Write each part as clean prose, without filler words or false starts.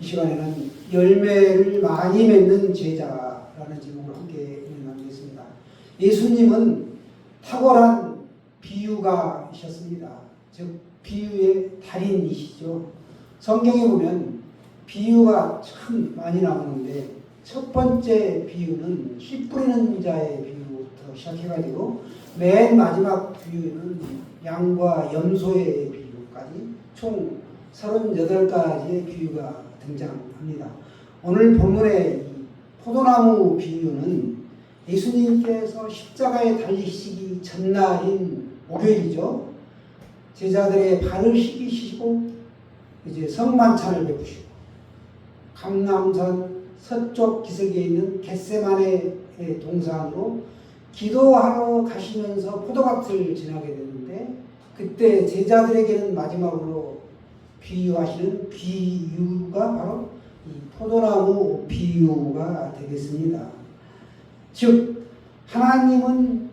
시간에는 열매를 많이 맺는 제자라는 제목으로 함께 나누겠습니다. 예수님은 탁월한 비유가이셨습니다. 즉 비유의 달인이시죠. 성경에 보면 비유가 참 많이 나오는데 첫 번째 비유는 씨 뿌리는 자의 비유부터 시작해가지고 맨 마지막 비유는 양과 염소의 비유까지 총 38가지의 비유가 등장합니다. 오늘 본문의 포도나무 비유는 예수님께서 십자가에 달리시기 전날인 목요일이죠. 제자들의 발을 씻기시고 이제 성만찬을 베푸시고 감람산 서쪽 기슭에 있는 겟세마네 동산으로 기도하러 가시면서 포도밭을 지나게 되는데 그때 제자들에게는 마지막으로 비유하시는 비유가 바로 이 포도나무 비유가 되겠습니다. 즉 하나님은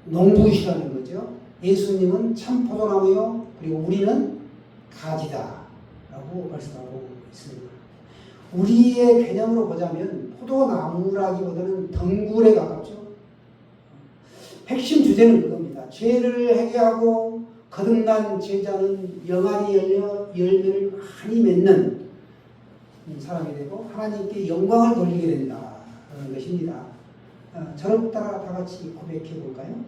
농부시라는 거죠. 예수님은 참 포도나무요 그리고 우리는 가지다 라고 말씀하고 있습니다. 우리의 개념으로 보자면 포도나무라기보다는 덩굴에 가깝죠. 핵심 주제는 그겁니다. 죄를 회개하고 거듭난 제자는 영안이 열려 열매를 많이 맺는 사람이 되고 하나님께 영광을 돌리게 된다는 것입니다. 저를 따라 다 같이 고백해 볼까요?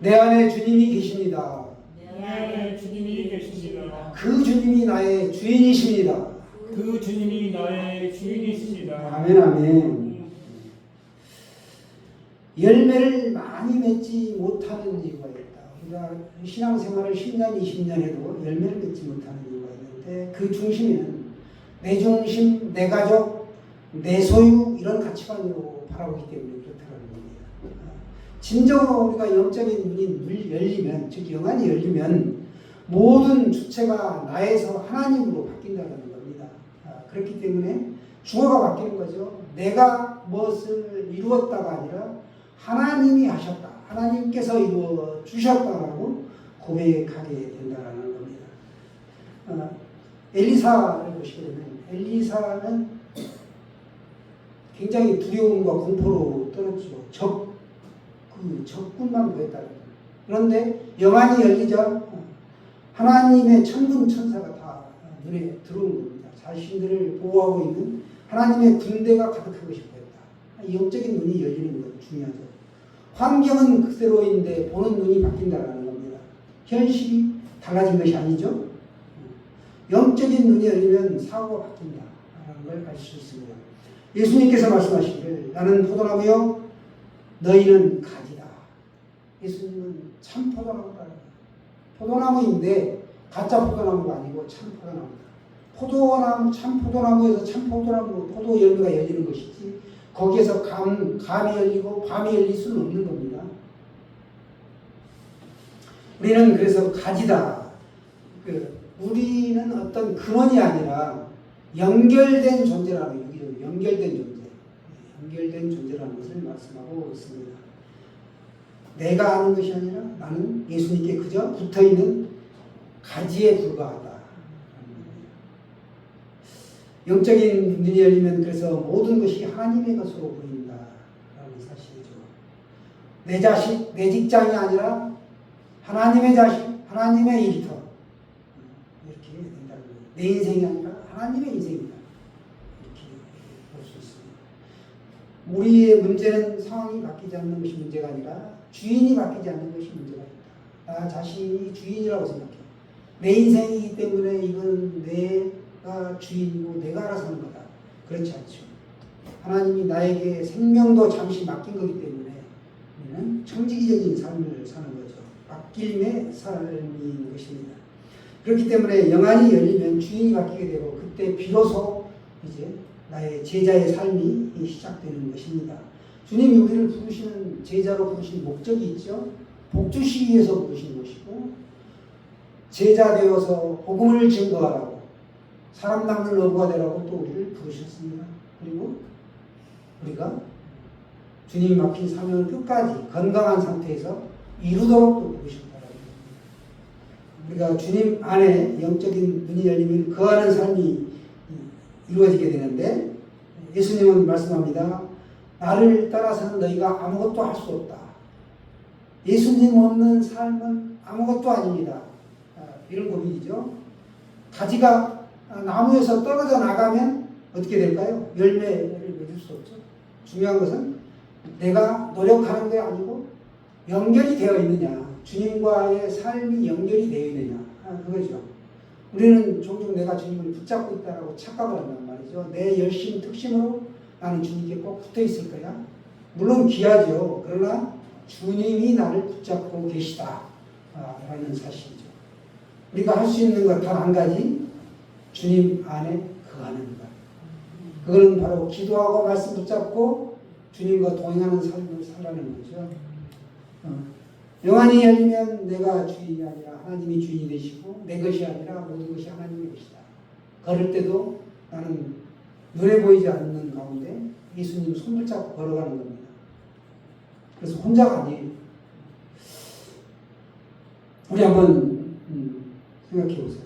내 안에 주님이 계십니다. 내 안에 주님이 계십니다. 그 주님이 나의 주인이십니다. 그 주님이 나의 주인이십니다. 아멘 아멘. 열매를 많이 맺지 못하는 이유가 있다. 우리가 신앙생활을 10년, 20년 해도 열매를 맺지 못하는 이유가 있는데 그 중심에는 내 중심, 내 가족, 내 소유 이런 가치관으로 바라보기 때문에 그렇다는 겁니다. 진정으로 우리가 영적인 눈이 열리면, 즉 영안이 열리면 모든 주체가 나에서 하나님으로 바뀐다는 겁니다. 그렇기 때문에 주어가 바뀌는 거죠. 내가 무엇을 이루었다가 아니라 하나님이 하셨다. 하나님께서 이루어 주셨다라고 고백하게 된다는 겁니다. 엘리사를 보시게 되면 엘리사는 굉장히 두려움과 공포로 떨었죠. 적군만 보였다. 그런데 영안이 열리자 하나님의 천군 천사가 다 눈에 들어온 겁니다. 자신들을 보호하고 있는 하나님의 군대가 가득한 것이 보였다. 영적인 눈이 열리는 것 중요하죠. 환경은 그대로인데 보는 눈이 바뀐다는 겁니다. 현실이 달라진 것이 아니죠. 영적인 눈이 열리면 사고가 바뀐다는 걸 알 수 있습니다. 예수님께서 말씀하시기를 나는 포도나무요 너희는 가지다. 예수님은 참 포도나무다. 포도나무인데 가짜 포도나무가 아니고 참 포도나무다. 포도나무, 참 포도나무에서 참 포도나무, 포도 열매가 열리는 것이지 거기에서 감이 열리고 밤이 열릴 수는 없는 겁니다. 우리는 그래서 가지다. 우리는 어떤 근원이 아니라 연결된 존재라는 거죠. 연결된 존재. 연결된 존재라는 것을 말씀하고 있습니다. 내가 아는 것이 아니라 나는 예수님께 그저 붙어있는 가지에 불과하다. 영적인 눈이 열리면 그래서 모든 것이 하나님의 것으로 보인다라는 사실이죠. 내 자식, 내 직장이 아니라 하나님의 자식, 하나님의 일터 이렇게 된다는 거예요. 내 인생이 아니라 하나님의 인생이다. 이렇게 볼 수 있습니다. 우리의 문제는 상황이 바뀌지 않는 것이 문제가 아니라 주인이 바뀌지 않는 것이 문제가 있다. 나 자신이 주인이라고 생각해. 내 인생이기 때문에 이건 내가 주인이고 내가 알아서 하는 거다. 그렇지 않죠. 하나님이 나에게 생명도 잠시 맡긴 거기 때문에 우리는 청지기적인 삶을 사는 거죠. 맡김의 삶인 것입니다. 그렇기 때문에 영안이 열리면 주인이 바뀌게 되고 그때 비로소 이제 나의 제자의 삶이 시작되는 것입니다. 주님이 우리를 부르시는 제자로 부르신 목적이 있죠. 복 주시기 위해서 부르신 것이고 제자 되어서 복음을 증거하라고 사람 낚는 어부가 되라고 또 우리를 부르셨습니다. 그리고 우리가 주님이 맡긴 사명을 끝까지 건강한 상태에서 이루도록 또 부르셨다라는 겁니다. 우리가 주님 안에 영적인 눈이 열리면 거하는 삶이 이루어지게 되는데 예수님은 말씀합니다. 나를 따라서는 너희가 아무것도 할 수 없다. 예수님 없는 삶은 아무것도 아닙니다. 이런 고백이죠. 가지가 나무에서 떨어져 나가면 어떻게 될까요? 열매를 맺을 수 없죠. 중요한 것은 내가 노력하는 게 아니고 연결이 되어 있느냐, 주님과의 삶이 연결이 되어 있느냐, 그거죠. 우리는 종종 내가 주님을 붙잡고 있다라고 착각을 한단 말이죠. 내 열심, 특심으로 나는 주님께 꼭 붙어 있을 거야. 물론 귀하죠. 그러나 주님이 나를 붙잡고 계시다 라는 사실이죠. 우리가 할 수 있는 것 단 한 가지, 주님 안에 거하는 것. 그거는 바로 기도하고 말씀 붙잡고 주님과 동행하는 삶을 살라는 거죠. 영안이 열리면 내가 주인이 아니라 하나님이 주인이 되시고 내 것이 아니라 모든 것이 하나님의 것이다. 걸을 때도 나는 눈에 보이지 않는 가운데 예수님 손 붙잡고 걸어가는 겁니다. 그래서 혼자가 아니에요. 우리 한번 생각해 보세요.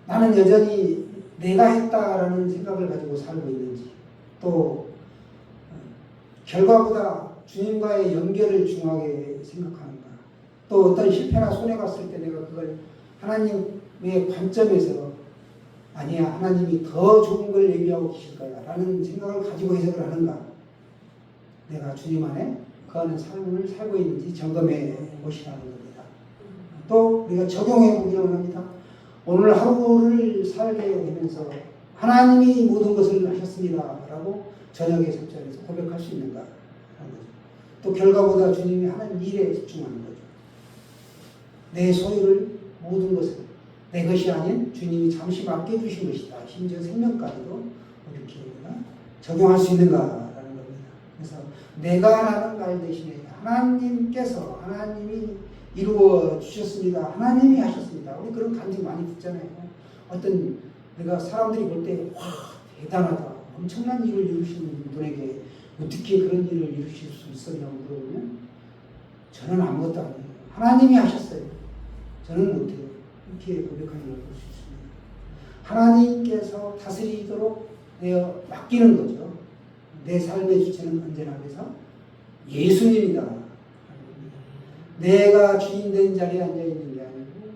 나는 여전히 내가 했다라는 생각을 가지고 살고 있는지, 또 결과보다 주님과의 연결을 중요하게 생각하는가, 또 어떤 실패나 손해가 왔을 때 내가 그걸 하나님의 관점에서 아니야, 하나님이 더 좋은 걸 예비하고 계실 거야 라는 생각을 가지고 해석을 하는가, 내가 주님 안에 거하는 삶을 살고 있는지 점검해 보시라는 겁니다. 또 우리가 적용해 보기로 합니다. 오늘 하루를 살게 되면서 하나님이 모든 것을 하셨습니다 라고 저녁에 잠자리에서 고백할 수 있는가 하는 거죠. 또 결과보다 주님이 하는 일에 집중하는 거죠. 내 소유를, 모든 것을 내 것이 아닌 주님이 잠시 맡겨주신 것이다. 심지어 생명까지도 이렇게 적용할 수 있는가라는 겁니다. 그래서 내가 라는 말 대신에 하나님께서, 하나님이 이루어 주셨습니다. 하나님이 하셨습니다. 우리 그런 간증 많이 듣잖아요. 어떤 내가 사람들이 볼 때 와, 대단하다, 엄청난 일을 이루시는 분에게 어떻게 그런 일을 이루실 수 있었냐고 물어보면 저는 아무것도 아니에요. 하나님이 하셨어요. 저는 못해요. 이렇게 고백하는 걸 볼 수 있습니다. 하나님께서 다스리도록 내어 맡기는 거죠. 내 삶의 주체는 언제나 그래서 예수님이다. 내가 주인된 자리에 앉아 있는 게 아니고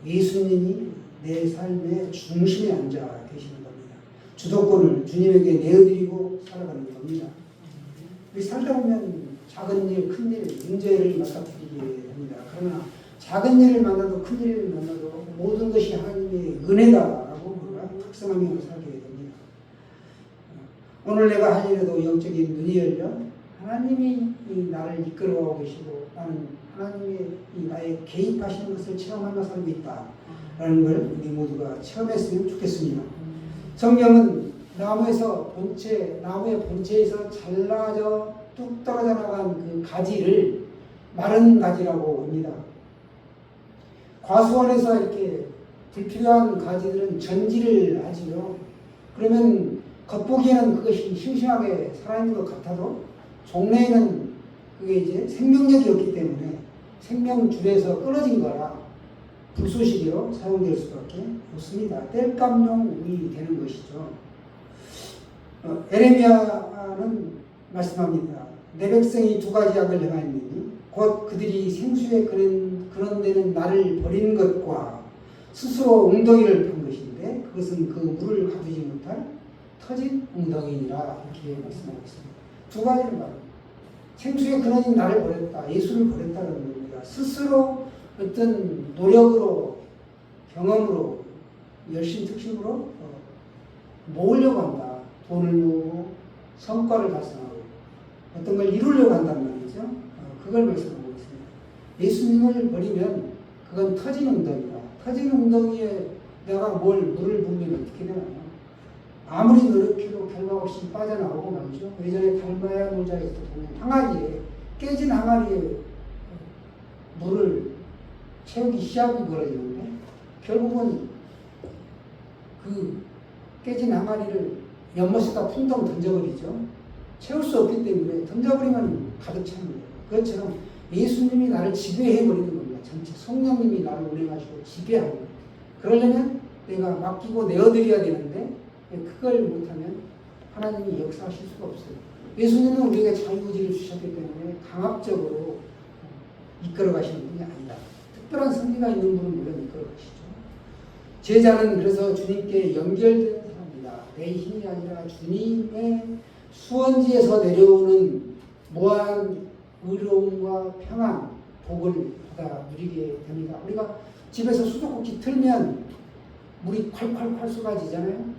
예수님이 내 삶의 중심에 앉아 계시는 겁니다. 주도권을 주님에게 내어드리고 살아가는 겁니다. 우리 살다 보면 작은 일, 큰 일, 문제를 맡아드리게 됩니다. 그러나 작은 일을 만나도 큰 일을 만나도 모든 것이 하나님의 은혜다라고 우리가 각성하며 살게 됩니다. 오늘 내가 할 일에도 영적인 눈이 열려 하나님이 나를 이끌어가고 계시고 나는 하나님의 나의 개입하시는 것을 체험하며 살고 있다라는 걸 우리 모두가 체험했으면 좋겠습니다. 성경은 나무의 본체에서 잘라져 뚝 떨어져 나간 그 가지를 마른 가지라고 합니다. 과수원에서 이렇게 불필요한 가지들은 전지를 하지요. 그러면 겉보기에는 그것이 싱싱하게 살아있는 것 같아도 종래에는 그게 이제 생명력이 없기 때문에 생명줄에서 끊어진 거라 불쏘시개로 사용될 수밖에 없습니다. 땔감용이 되는 것이죠. 에레미야는 말씀합니다. 내 백성이 두 가지 악을 행하였느니 곧 그들이 생수에 그런 데는 나를 버린 것과 스스로 웅덩이를 판 것인데 그것은 그 물을 가두지 못할 터진 웅덩이니라 이렇게 말씀하고 있습니다. 두 가지를 말합니다. 생수의 근원인 나를 버렸다. 예수를 버렸다는 겁니다. 스스로 어떤 노력으로, 경험으로, 열심 특심으로 모으려고 한다. 돈을 모으고 성과를 달성하고 어떤 걸 이루려고 한단 말이죠. 그걸 말씀하고 있습니다. 예수님을 버리면 그건 터진 웅덩이다. 터진 웅덩이에 내가 물을 부으면 어떻게 되나요? 아무리 노력해도 결과 없이 빠져나오고 말이죠. 예전에 달마야 노자에서 보면 항아리에, 깨진 항아리에 물을 채우기 시합이 벌어지는데 결국은 그 깨진 항아리를 연못에다 풍덩 던져버리죠. 채울 수 없기 때문에 던져버리면 가득 차는 거예요. 그것처럼 예수님이 나를 지배해버리는 겁니다. 전체 성령님이 나를 운행하시고 지배하는 거예요. 그러려면 내가 맡기고 내어드려야 되는데 그걸 못하면 하나님이 역사하실 수가 없어요. 예수님은 우리에게 자유의지를 주셨기 때문에 강압적으로 이끌어 가시는 분이 아니다. 특별한 승리가 있는 분은 물론 이끌어 가시죠. 제자는 그래서 주님께 연결된 사람이다. 내 힘이 아니라 주님의 수원지에서 내려오는 무한 의로움과 평안, 복을 받아 누리게 됩니다. 우리가 집에서 수도꼭지 틀면 물이 콸콸콸 쏟아지잖아요.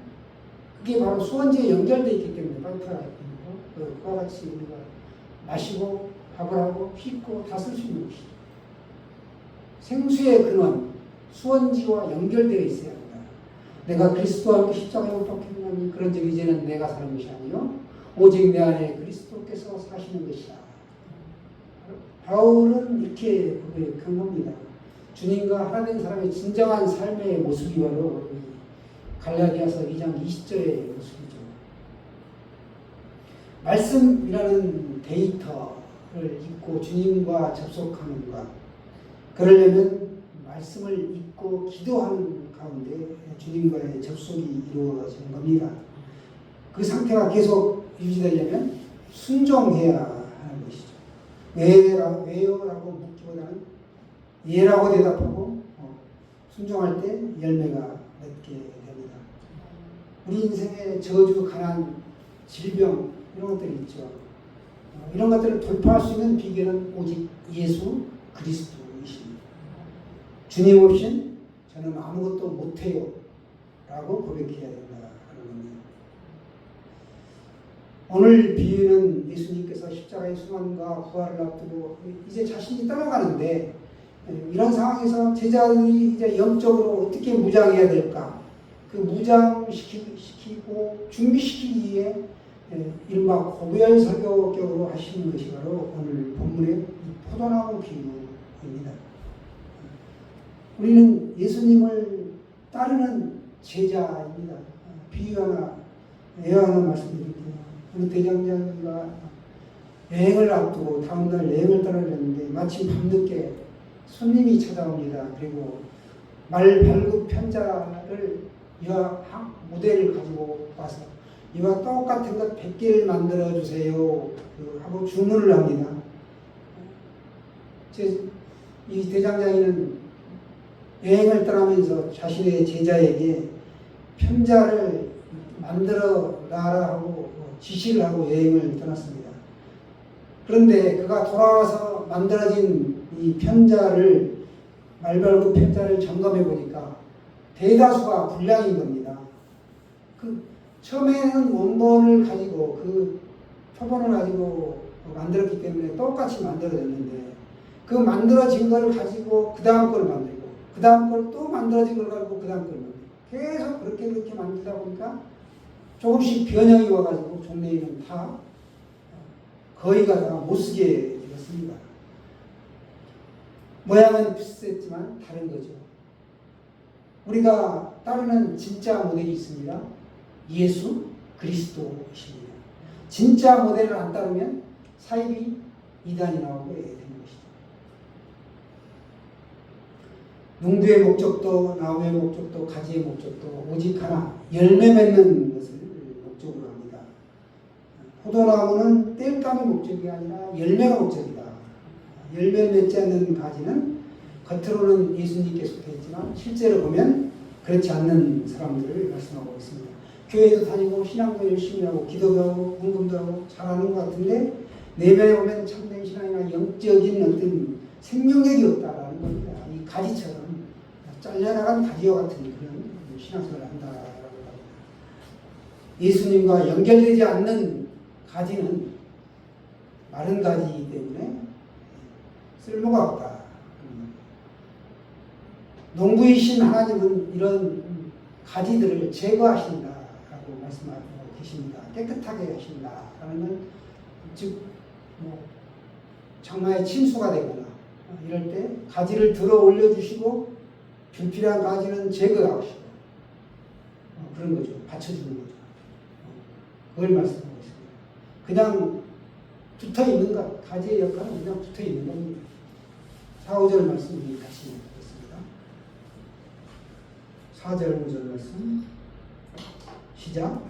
그게 바로 수원지에 연결되어 있기 때문에 파이프가 있는 거. 그와 같이 우리가 마시고 밥을 하고 씻고 다 쓸 수 있는 것이죠. 생수의 근원, 수원지와 연결되어 있어야 합니다. 내가 그리스도와 함께 십자가에 못 박혔나니 그런즉 이제는 내가 사는 것이 아니요 오직 내 안에 그리스도께서 사시는 것이다. 바울은 이렇게 고백한 겁니다. 주님과 하나 된 사람의 진정한 삶의 모습이 바로 갈라디아서 2장 20절의 모습이죠. 말씀이라는 데이터를 읽고 주님과 접속하는 것. 그러려면 말씀을 읽고 기도하는 가운데 주님과의 접속이 이루어지는 겁니다. 그 상태가 계속 유지되려면 순종해야 하는 것이죠. 왜요라고 묻기보다는 예라고 대답하고 순종할 때 열매가 맺게 됩니다. 우리 인생의 저주, 가난, 질병 이런 것들이 있죠. 이런 것들을 돌파할 수 있는 비결은 오직 예수 그리스도이십니다. 주님 없인 저는 아무것도 못해요 라고 고백해야 된다 하는 겁니다. 오늘 비유는 예수님께서 십자가의 순환과 부활을 앞두고 이제 자신이 떠나가는데 이런 상황에서 제자들이 이제 영적으로 어떻게 무장해야 될까? 그 무장시키고 준비시키기 위해 이른바 고별사교격으로 하시는 것이 바로 오늘 본문의 포도나무 비유입니다. 우리는 예수님을 따르는 제자입니다. 비유 하나, 예화 하나 말씀드릴게요. 우리 대장장이가 여행을 앞두고 다음날 여행을 떠나려는데 마침 밤늦게 손님이 찾아옵니다. 그리고 말 발굽 편자를 이와 모델을 가지고 와서 이와 똑같은 것 100개를 만들어 주세요 하고 주문을 합니다. 이 대장장이는 여행을 떠나면서 자신의 제자에게 편자를 만들어 놔라 하고 지시를 하고 여행을 떠났습니다. 그런데 그가 돌아와서 만들어진 이 편자를 말발굽 편자를 점검해 보니까 대다수가 불량인 겁니다. 처음에는 원본을 가지고 그 표본을 가지고 만들었기 때문에 똑같이 만들어졌는데 그 만들어진 걸 가지고 그 다음 걸 만들고 그 다음 걸 또 만들어진 걸 가지고 그 다음 걸 만들고 계속 그렇게 만들다 보니까 조금씩 변형이 와가지고 종래에는 다 거의가 다 못쓰게 되었습니다. 모양은 비슷했지만 다른 거죠. 우리가 따르는 진짜 모델이 있습니다. 예수 그리스도이십니다. 진짜 모델을 안 따르면 사입이 이단이 나오게 되는 것이죠. 농부의 목적도 나무의 목적도 가지의 목적도 오직 하나 열매 맺는 것을 목적으로 합니다. 포도나무는 땔감이 목적이 아니라 열매가 목적이다. 열매 맺지 않는 가지는 겉으로는 예수님께 속해있지만 실제로 보면 그렇지 않는 사람들을 말씀하고 있습니다. 교회도 다니고 신앙도 열심히 하고 기도도 하고 헌금도 하고 잘하는 것 같은데 내면에 보면 참된 신앙이나 영적인 어떤 생명력이 없다라는 겁니다. 이 가지처럼 잘려나간 가지와 같은 그런 신앙생활을 한다라고 합니다. 예수님과 연결되지 않는 가지는 마른 가지이기 때문에 쓸모가 없다. 농부이신 하나님은 이런 가지들을 제거하신다라고 말씀하고 계십니다. 깨끗하게 하신다라는 건 즉 장마에 침수가 되거나 이럴 때 가지를 들어 올려주시고 불필요한 가지는 제거하시고 그런 거죠. 받쳐주는 거죠. 그걸 말씀하고 있습니다. 그냥 붙어 있는 것, 가지의 역할은 그냥 붙어 있는 겁니다. 4, 5절 말씀 같이 읽겠습니다. 4절 5절 말씀 시작.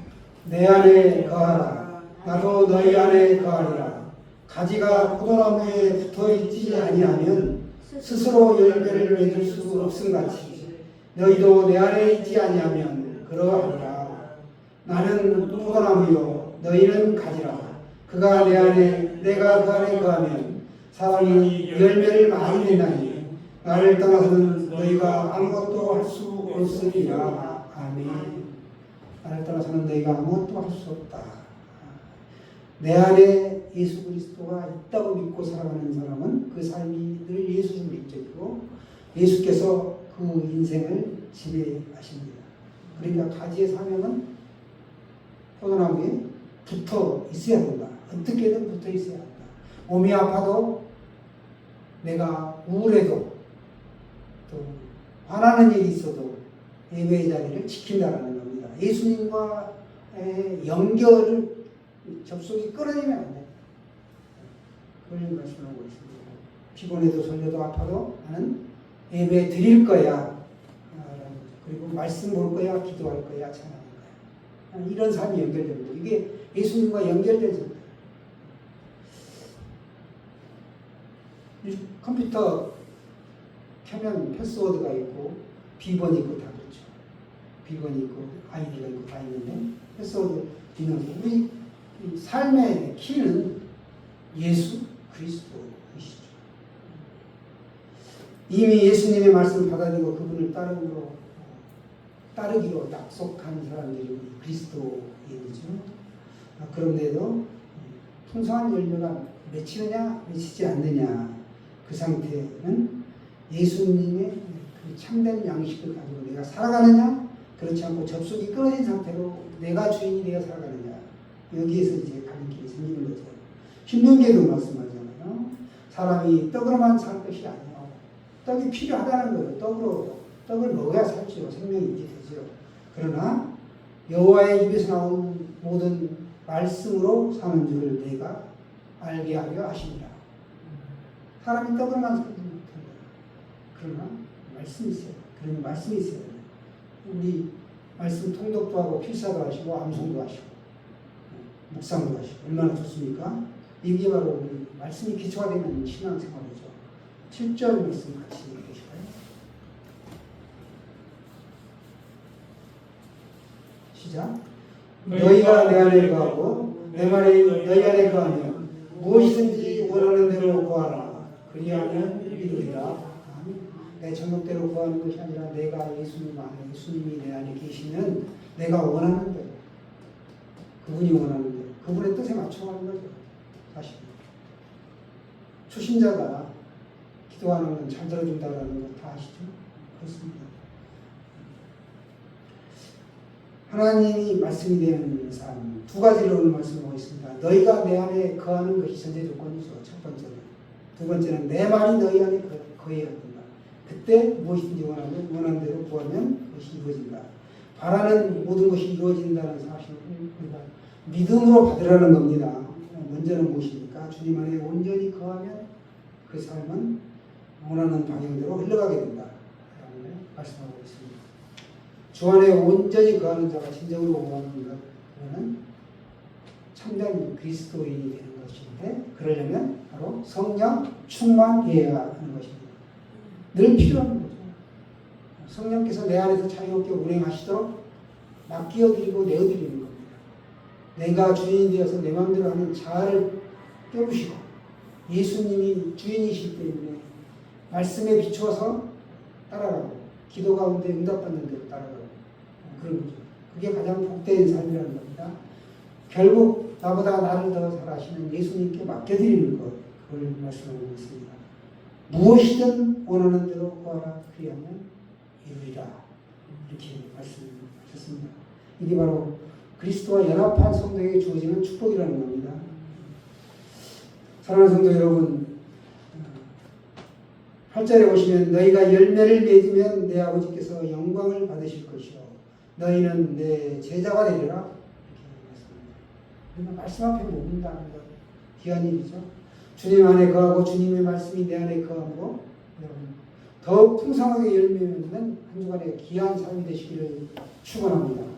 내 안에 거하라. 나도 너희 안에 거하리라. 가지가 포도나무에 붙어있지 아니하면 스스로 열매를 맺을 수 없음같이 너희도 내 안에 있지 아니하면 그러하리라. 나는 포도나무요 너희는 가지라. 그가 내 안에 내가 그 안에 거하면 사람이 열매를 많이 맺나니 나를 떠나서는 너희가 아무것도 할 수 없으리라. 아멘. 나를 떠나서는 너희가 아무것도 할 수 없다. 내 안에 예수 그리스도가 있다고 믿고 살아가는 사람은 그 삶이 늘 예수를 목적이고 예수께서 그 인생을 지배하십니다. 그러니까 가지의 사명은 포도나무에 붙어 있어야 된다. 어떻게든 붙어 있어야 한다. 몸이 아파도 내가 우울해도 또 화나는 일이 있어도 예배의 자리를 지킨다라는 겁니다. 예수님과의 연결을 접속이 끊어지면 안 돼. 그걸 말씀하고 있습니다. 피곤해도 설레도 아파도 나는 예배 드릴 거야. 그리고 말씀 볼 거야, 기도할 거야, 찬양할 거야. 이런 삶이 연결됩니다. 이게 예수님과 연결되죠. 컴퓨터 켜면 패스워드가 있고 비번이 있고 다 그렇죠. 비번이 있고 아이디가 있고 다 있는데 패스워드 있는 우리 삶의 키는 예수 그리스도이시죠. 이미 예수님의 말씀을 받아들이고 그분을 따르기로 약속한 사람들이 그리스도인이죠. 그런데도 풍성한 열매가 맺히느냐 맺히지 않느냐 그 상태는 예수님의 그 참된 양식을 가지고 내가 살아가느냐 그렇지 않고 접속이 끊어진 상태로 내가 주인이 되어 살아가느냐 여기에서 이제 갈림길이 생기는 거죠. 신명기에도 말씀하잖아요. 사람이 떡으로만 살 것이 아니에요. 떡이 필요하다는 거예요. 떡을 먹어야 살죠. 생명이 유지되죠. 그러나 여호와의 입에서 나온 모든 말씀으로 사는 줄을 내가 알게 하려 하십니다. 사람이 떡으로만 살지 못합니다. 그러나 말씀이 있어요. 그러니 말씀이 있어요. 우리 말씀 통독도 하고 필사도 하시고 암송도 하시고 묵상도 하시고 얼마나 좋습니까? 이게 바로 우리 말씀이 기초가 되는 신앙생활이죠. 7절 말씀 같이 읽으실까요? 시작. 너희가 내 안에 거하고 내 말이 너희 안에 거하면 무엇이든지 원하는 대로 구하라. 그리하면 이루리라. 내 정욕대로 구하는 것이 아니라 내가 예수님 안에 예수님이 내 안에 계시면 내가 원하는 대로 그분이 원하는 대로 그분의 뜻에 맞춰가는 거죠. 사실 초신자가 기도하는 건 잘 들어준다라는 거 다 아시죠? 그렇습니다. 하나님이 말씀이 되는 삶 두 가지로 오늘 말씀하고 있습니다. 너희가 내 안에 거하는 것이 전제 조건이죠. 첫 번째는. 두 번째는 내 말이 너희 안에 거해야 된다. 그때 무엇이든지 원하는 대로 구하면 그것이 이루어진다. 바라는 모든 것이 이루어진다는 사실을 우리가 믿음으로 받으라는 겁니다. 먼저는 무엇입니까? 주님 안에 온전히 거하면 그 삶은 원하는 방향대로 흘러가게 된다. 라고 말씀하고 있습니다. 주 안에 온전히 거하는 자가 진정으로 원하는 것은 참된 그리스도인이 되는 것인데 그러려면 바로 성령 충만해야 하는 것입니다. 늘 필요한 거죠. 성령께서 내 안에서 자유롭게 운행하시도록 맡겨드리고 내어드리는 겁니다. 내가 주인이 되어서 내 마음대로 하는 자아를 깨우시고 예수님이 주인이시기 때문에 말씀에 비추어서 따라가고 기도 가운데 응답받는 대로 따라가고 그런 거죠. 그게 가장 복된 삶이라는 겁니다. 결국 나보다 나를 더 잘하시는 예수님께 맡겨드리는 것 그걸 말씀하고 있습니다. 무엇이든 원하는 대로 구하라 그리하면 이루리라 이렇게 말씀하셨습니다. 이게 바로 그리스도와 연합한 성도에게 주어지는 축복이라는 겁니다. 사랑하는 성도 여러분 8절에 보시면 너희가 열매를 맺으면 내 아버지께서 영광을 받으실 것이요 너희는 내 제자가 되리라 이렇게 말씀합니다. 말씀 앞에 묵는다는 것 귀한 일이죠. 주님 안에 거하고 주님의 말씀이 내 안에 거하고 더욱 풍성하게 열매 맺는 한 주간의 귀한 삶이 되시기를 축원합니다.